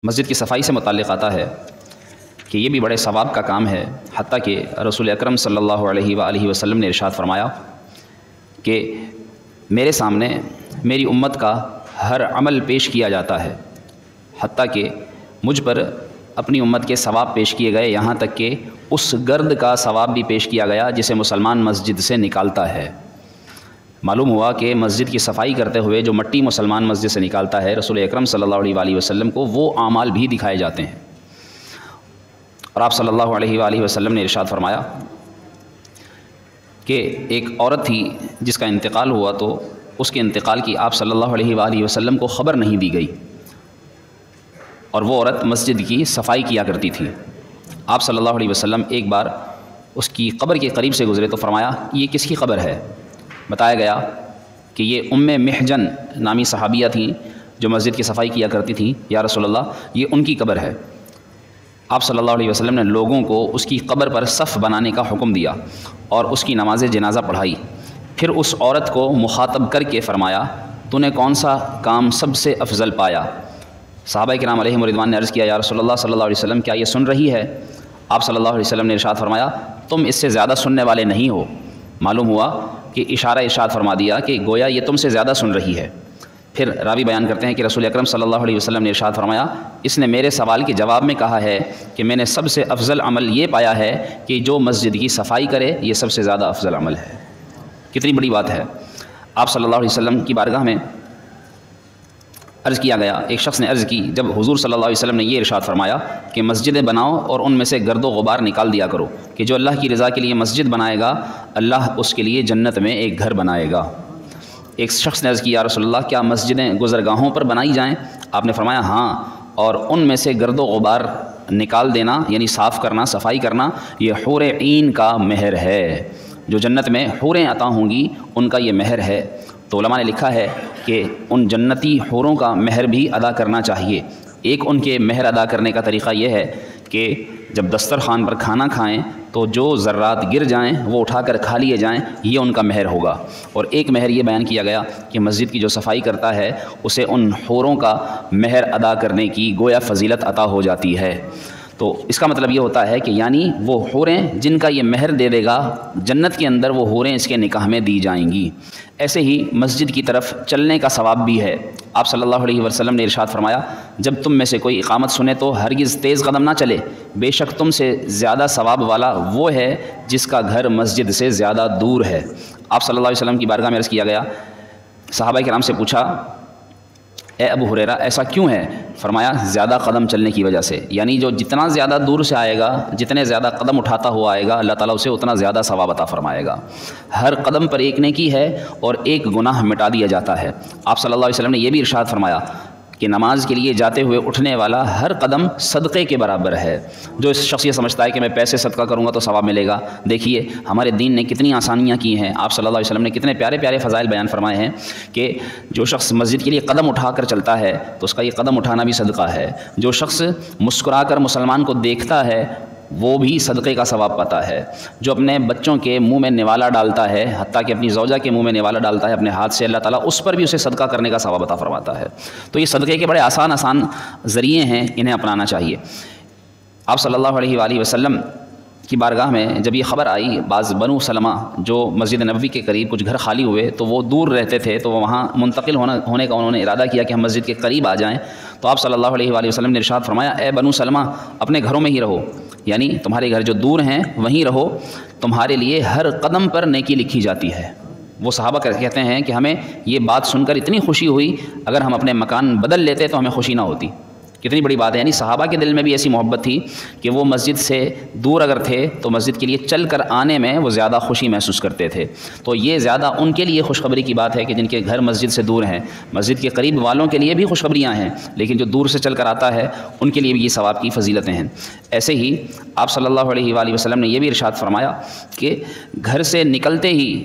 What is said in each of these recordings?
مسجد کی صفائی سے متعلق آتا ہے کہ یہ بھی بڑے ثواب کا کام ہے، حتیٰ کہ رسول اکرم صلی اللہ علیہ وآلہ وسلم نے ارشاد فرمایا کہ میرے سامنے میری امت کا ہر عمل پیش کیا جاتا ہے، حتیٰ کہ مجھ پر اپنی امت کے ثواب پیش کیے گئے، یہاں تک کہ اس گرد کا ثواب بھی پیش کیا گیا جسے مسلمان مسجد سے نکالتا ہے۔ معلوم ہوا کہ مسجد کی صفائی کرتے ہوئے جو مٹی مسلمان مسجد سے نکالتا ہے، رسول اکرم صلی اللہ علیہ وآلہ وسلم کو وہ اعمال بھی دکھائے جاتے ہیں۔ اور آپ صلی اللہ علیہ وآلہ وسلم نے ارشاد فرمایا کہ ایک عورت تھی جس کا انتقال ہوا، تو اس کے انتقال کی آپ صلی اللہ علیہ وآلہ وسلم کو خبر نہیں دی گئی، اور وہ عورت مسجد کی صفائی کیا کرتی تھی۔ آپ صلی اللہ علیہ وسلم ایک بار اس کی قبر کے قریب سے گزرے تو فرمایا یہ کس کی قبر ہے؟ بتایا گیا کہ یہ ام محجن نامی صحابیہ تھیں جو مسجد کی صفائی کیا کرتی تھیں، یا رسول اللہ یہ ان کی قبر ہے۔ آپ صلی اللہ علیہ وسلم نے لوگوں کو اس کی قبر پر صف بنانے کا حکم دیا اور اس کی نماز جنازہ پڑھائی۔ پھر اس عورت کو مخاطب کر کے فرمایا تو نے کون سا کام سب سے افضل پایا؟ صحابہ کرام علیہم رضوان نے عرض کیا یا رسول اللہ صلی اللہ علیہ وسلم کیا یہ سن رہی ہے؟ آپ صلی اللہ علیہ وسلم نے ارشاد فرمایا تم اس سے زیادہ سننے والے نہیں ہو۔ معلوم ہوا کہ ارشاد فرما دیا کہ گویا یہ تم سے زیادہ سن رہی ہے۔ پھر راوی بیان کرتے ہیں کہ رسول اکرم صلی اللہ علیہ وسلم نے ارشاد فرمایا اس نے میرے سوال کے جواب میں کہا ہے کہ میں نے سب سے افضل عمل یہ پایا ہے کہ جو مسجد کی صفائی کرے، یہ سب سے زیادہ افضل عمل ہے۔ کتنی بڑی بات ہے۔ آپ صلی اللہ علیہ وسلم کی بارگاہ میں عرض کیا گیا، ایک شخص نے عرض کی جب حضور صلی اللہ علیہ وسلم نے یہ ارشاد فرمایا کہ مسجدیں بناؤ اور ان میں سے گرد و غبار نکال دیا کرو، کہ جو اللہ کی رضا کے لیے مسجد بنائے گا اللہ اس کے لیے جنت میں ایک گھر بنائے گا۔ ایک شخص نے عرض کی یا رسول اللہ کیا مسجدیں گزرگاہوں پر بنائی جائیں؟ آپ نے فرمایا ہاں، اور ان میں سے گرد و غبار نکال دینا یعنی صاف کرنا، صفائی کرنا، یہ حور عین کا مہر ہے۔ جو جنت میں حوریں عطا ہوں گی ان کا یہ مہر ہے۔ تو علماء نے لکھا ہے کہ ان جنتی حوروں کا مہر بھی ادا کرنا چاہیے۔ ایک ان کے مہر ادا کرنے کا طریقہ یہ ہے کہ جب دسترخوان پر کھانا کھائیں تو جو ذرات گر جائیں وہ اٹھا کر کھا لیے جائیں، یہ ان کا مہر ہوگا۔ اور ایک مہر یہ بیان کیا گیا کہ مسجد کی جو صفائی کرتا ہے اسے ان حوروں کا مہر ادا کرنے کی گویا فضیلت عطا ہو جاتی ہے۔ تو اس کا مطلب یہ ہوتا ہے کہ یعنی وہ حوریں جن کا یہ مہر دے دے گا جنت کے اندر وہ حوریں اس کے نکاح میں دی جائیں گی۔ ایسے ہی مسجد کی طرف چلنے کا ثواب بھی ہے۔ آپ صلی اللہ علیہ وسلم نے ارشاد فرمایا جب تم میں سے کوئی اقامت سنے تو ہرگز تیز قدم نہ چلے، بے شک تم سے زیادہ ثواب والا وہ ہے جس کا گھر مسجد سے زیادہ دور ہے۔ آپ صلی اللہ علیہ وسلم کی بارگاہ میں عرض کیا گیا، صحابہ کرام سے پوچھا اے ابو ہریرہ ایسا کیوں ہے؟ فرمایا زیادہ قدم چلنے کی وجہ سے، یعنی جو جتنا زیادہ دور سے آئے گا، جتنے زیادہ قدم اٹھاتا ہوا آئے گا، اللہ تعالیٰ اسے اتنا زیادہ ثواب عطا فرمائے گا۔ ہر قدم پر ایک نیکی ہے اور ایک گناہ مٹا دیا جاتا ہے۔ آپ صلی اللہ علیہ وسلم نے یہ بھی ارشاد فرمایا کہ نماز کے لیے جاتے ہوئے اٹھنے والا ہر قدم صدقے کے برابر ہے۔ جو شخص یہ سمجھتا ہے کہ میں پیسے صدقہ کروں گا تو ثواب ملے گا، دیکھیے ہمارے دین نے کتنی آسانیاں کی ہیں۔ آپ صلی اللہ علیہ وسلم نے کتنے پیارے پیارے فضائل بیان فرمائے ہیں کہ جو شخص مسجد کے لیے قدم اٹھا کر چلتا ہے تو اس کا یہ قدم اٹھانا بھی صدقہ ہے۔ جو شخص مسکرا کر مسلمان کو دیکھتا ہے وہ بھی صدقے کا ثواب پاتا ہے۔ جو اپنے بچوں کے منہ میں نوالا ڈالتا ہے، حتیٰ کہ اپنی زوجہ کے منہ میں نوالا ڈالتا ہے اپنے ہاتھ سے، اللہ تعالیٰ اس پر بھی اسے صدقہ کرنے کا ثواب عطا فرماتا ہے۔ تو یہ صدقے کے بڑے آسان ذریعے ہیں، انہیں اپنانا چاہیے۔ آپ صلی اللہ علیہ وآلہ وسلم کی بارگاہ میں جب یہ خبر آئی، بعض بنو سلمہ جو مسجد نبوی کے قریب کچھ گھر خالی ہوئے تو وہ دور رہتے تھے، تو وہاں منتقل ہونے کا انہوں نے ارادہ کیا کہ ہم مسجد کے قریب آ جائیں۔ تو آپ صلی اللہ علیہ وآلہ وسلم نے ارشاد فرمایا اے بنو سلمہ اپنے گھروں میں ہی رہو، یعنی تمہارے گھر جو دور ہیں وہیں رہو، تمہارے لیے ہر قدم پر نیکی لکھی جاتی ہے۔ وہ صحابہ کہتے ہیں کہ ہمیں یہ بات سن کر اتنی خوشی ہوئی، اگر ہم اپنے مکان بدل لیتے تو ہمیں خوشی نہ ہوتی۔ کتنی بڑی بات ہے، یعنی صحابہ کے دل میں بھی ایسی محبت تھی کہ وہ مسجد سے دور اگر تھے تو مسجد کے لیے چل کر آنے میں وہ زیادہ خوشی محسوس کرتے تھے۔ تو یہ زیادہ ان کے لیے خوشخبری کی بات ہے کہ جن کے گھر مسجد سے دور ہیں۔ مسجد کے قریب والوں کے لیے بھی خوشخبریاں ہیں، لیکن جو دور سے چل کر آتا ہے ان کے لیے بھی یہ ثواب کی فضیلتیں ہیں۔ ایسے ہی آپ صلی اللہ علیہ وآلہ وسلم نے یہ بھی ارشاد فرمایا کہ گھر سے نکلتے ہی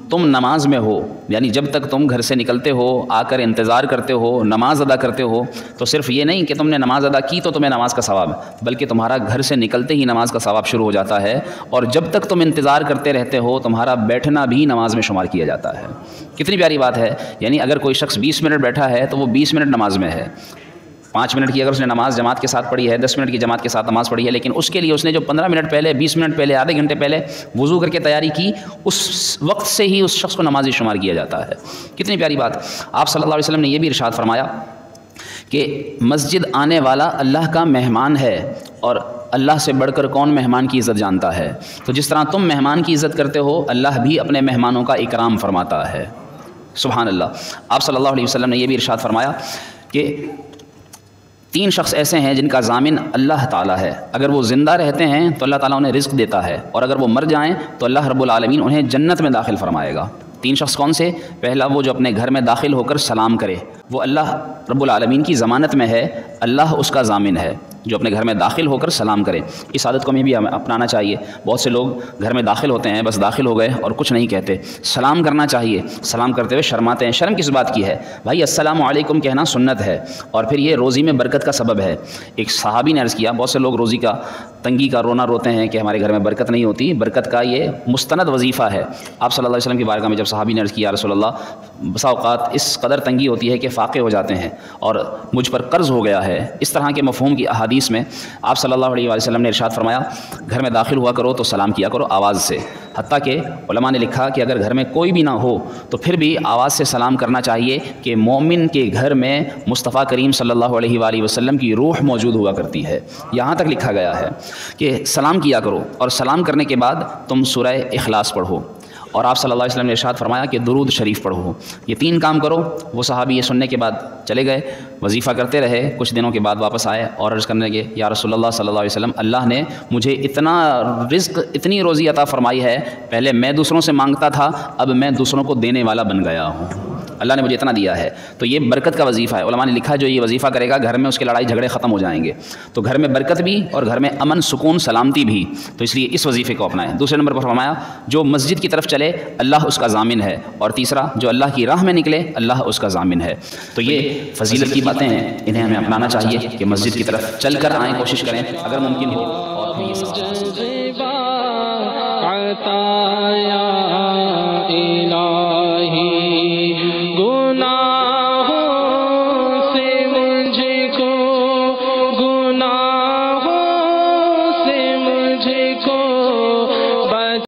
تم نماز میں ہو، یعنی جب تک تم گھر سے نکلتے ہو آ کر انتظار کرتے ہو، نماز ادا کرتے ہو، تو صرف یہ نہیں کہ تم نے نماز ادا کی تو تمہیں نماز کا ثواب، بلکہ تمہارا گھر سے نکلتے ہی نماز کا ثواب شروع ہو جاتا ہے، اور جب تک تم انتظار کرتے رہتے ہو تمہارا بیٹھنا بھی نماز میں شمار کیا جاتا ہے۔ کتنی پیاری بات ہے، یعنی اگر کوئی شخص 20 منٹ بیٹھا ہے تو وہ 20 منٹ نماز میں ہے۔ 5 منٹ کی اگر اس نے نماز جماعت کے ساتھ پڑھی ہے، 10 منٹ کی جماعت کے ساتھ نماز پڑھی ہے، لیکن اس کے لیے اس نے جو 15 منٹ پہلے، 20 منٹ پہلے، آدھے گھنٹے پہلے وضو کر کے تیاری کی، اس وقت سے ہی اس شخص کو نمازی شمار کیا جاتا ہے۔ کتنی پیاری بات۔ آپ صلی اللہ علیہ وسلم نے یہ بھی ارشاد فرمایا کہ مسجد آنے والا اللہ کا مہمان ہے، اور اللہ سے بڑھ کر کون مہمان کی عزت جانتا ہے؟ تو جس طرح تم مہمان کی عزت کرتے ہو، اللہ بھی اپنے مہمانوں کا اکرام فرماتا ہے۔ سبحان اللہ۔ آپ صلی اللہ علیہ وسلم نے یہ بھی ارشاد فرمایا کہ 3 شخص ایسے ہیں جن کا ضامن اللہ تعالیٰ ہے، اگر وہ زندہ رہتے ہیں تو اللہ تعالیٰ انہیں رزق دیتا ہے، اور اگر وہ مر جائیں تو اللہ رب العالمین انہیں جنت میں داخل فرمائے گا۔ 3 شخص کون سے؟ پہلا وہ جو اپنے گھر میں داخل ہو کر سلام کرے، وہ اللہ رب العالمین کی ضمانت میں ہے، اللہ اس کا ضامن ہے، جو اپنے گھر میں داخل ہو کر سلام کرے۔ اس عادت کو ہمیں بھی اپنانا چاہیے۔ بہت سے لوگ گھر میں داخل ہوتے ہیں، بس داخل ہو گئے اور کچھ نہیں کہتے۔ سلام کرنا چاہیے، سلام کرتے ہوئے شرماتے ہیں۔ شرم کس بات کی ہے بھائی؟ السلام علیکم کہنا سنت ہے، اور پھر یہ روزی میں برکت کا سبب ہے۔ ایک صحابی نے عرض کیا، بہت سے لوگ روزی کا تنگی کا رونا روتے ہیں کہ ہمارے گھر میں برکت نہیں ہوتی، برکت کا یہ مستند وظیفہ ہے۔ آپ صلی اللہ علیہ وسلم کی بارگاہ میں جب صحابی نے عرض کیا، رسول اللہ بسا اوقات اس قدر تنگی ہوتی ہے کہ فاقے ہو جاتے ہیں اور مجھ پر قرض ہو گیا ہے، اس طرح کے مفہوم کی احادیث میں آپ صلی اللہ علیہ وسلم نے ارشاد فرمایا، گھر میں داخل ہوا کرو تو سلام کیا کرو آواز سے۔ حتیٰ کہ علماء نے لکھا کہ اگر گھر میں کوئی بھی نہ ہو تو پھر بھی آواز سے سلام کرنا چاہیے، کہ مومن کے گھر میں مصطفیٰ کریم صلی اللہ علیہ وآلہ وسلم کی روح موجود ہوا کرتی ہے۔ یہاں تک لکھا گیا ہے کہ سلام کیا کرو، اور سلام کرنے کے بعد تم سورہ اخلاص پڑھو، اور آپ صلی اللہ علیہ وسلم نے ارشاد فرمایا کہ درود شریف پڑھو۔ یہ 3 کام کرو۔ وہ صحابی یہ سننے کے بعد چلے گئے، وظیفہ کرتے رہے، کچھ دنوں کے بعد واپس آئے اور عرض کرنے لگے، یا رسول اللہ صلی اللہ علیہ وسلم، اللہ نے مجھے اتنا رزق، اتنی روزی عطا فرمائی ہے، پہلے میں دوسروں سے مانگتا تھا، اب میں دوسروں کو دینے والا بن گیا ہوں، اللہ نے مجھے اتنا دیا ہے۔ تو یہ برکت کا وظیفہ ہے۔ علماء نے لکھا جو یہ وظیفہ کرے گا گھر میں اس کے لڑائی جھگڑے ختم ہو جائیں گے۔ تو گھر میں برکت بھی اور گھر میں امن، سکون، سلامتی بھی۔ تو اس لیے اس وظیفے کو اپنائیں۔ دوسرے نمبر پر فرمایا، جو مسجد کی طرف چلے اللہ اس کا ضامن ہے، اور تیسرا جو اللہ کی راہ میں نکلے اللہ اس کا ضامن ہے۔ تو یہ فضیلت کی باتیں ہیں، انہیں ہمیں اپنانا چاہیے کہ مسجد کی طرف چل کر آئیں، کوشش کریں اگر ممکن ہو، اور پھر یہ سب